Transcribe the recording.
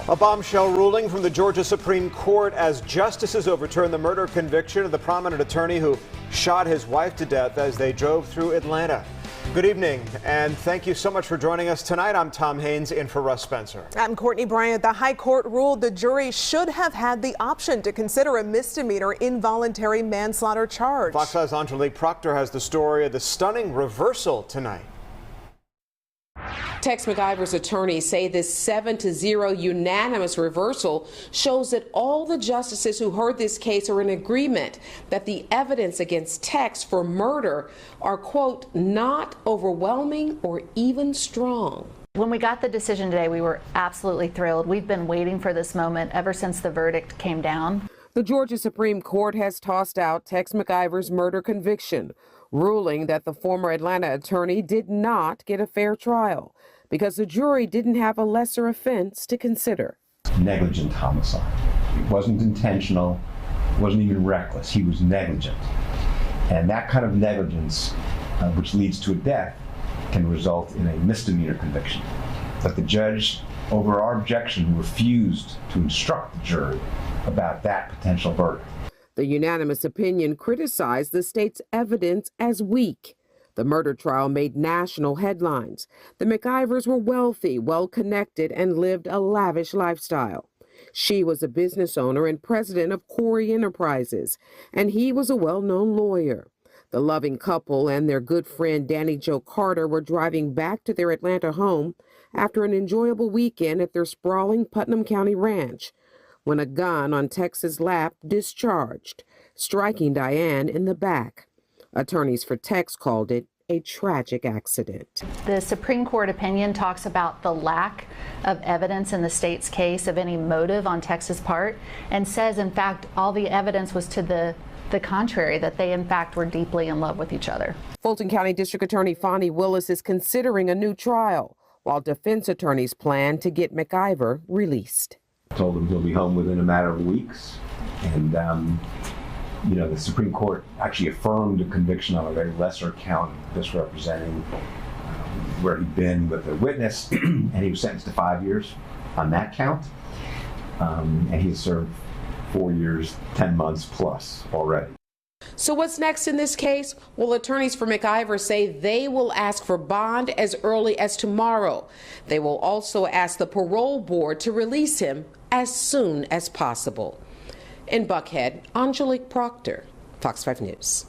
A bombshell ruling from the Georgia Supreme Court as justices overturned the murder conviction of the prominent attorney who shot his wife to death as they drove through Atlanta. Good evening, and thank you so much for joining us tonight. I'm Tom Haynes, in for Russ Spencer. I'm Courtney Bryant. The High Court ruled the jury should have had the option to consider a misdemeanor involuntary manslaughter charge. Fox 5's Angelique Proctor has the story of the stunning reversal tonight. Tex McIver's attorneys say this 7-0 unanimous reversal shows that all the justices who heard this case are in agreement that the evidence against Tex for murder are, quote, not overwhelming or even strong. When we got the decision today, we were absolutely thrilled. We've been waiting for this moment ever since the verdict came down. The Georgia Supreme Court has tossed out Tex McIver's murder conviction, ruling that the former Atlanta attorney did not get a fair trial because the jury didn't have a lesser offense to consider. Negligent homicide. It wasn't intentional, it wasn't even reckless. He was negligent. And that kind of negligence, which leads to a death, can result in a misdemeanor conviction. But the judge, over our objection, refused to instruct the jury about that potential verdict. The unanimous opinion criticized the state's evidence as weak. The murder trial made national headlines. The McIvers were wealthy, well-connected, and lived a lavish lifestyle. She was a business owner and president of Corey Enterprises, and he was a well-known lawyer. The loving couple and their good friend Danny Jo Carter were driving back to their Atlanta home after an enjoyable weekend at their sprawling Putnam County ranch, when a gun on Tex's lap discharged, striking Diane in the back. Attorneys for Tex called it a tragic accident. The Supreme Court opinion talks about the lack of evidence in the state's case of any motive on Tex's part, and says, in fact, all the evidence was to the contrary, that they, in fact, were deeply in love with each other. Fulton County District Attorney Fonnie Willis is considering a new trial, while defense attorneys plan to get McIver released. Told him he'll be home within a matter of weeks, and the Supreme Court actually affirmed a conviction on a very lesser count, misrepresenting where he'd been with a witness, and he was sentenced to 5 years on that count, and he served 4 years, 10 months plus already. So what's next in this case? Well, attorneys for McIver say they will ask for bond as early as tomorrow. They will also ask the parole board to release him as soon as possible. In Buckhead, Angelique Proctor, Fox 5 News.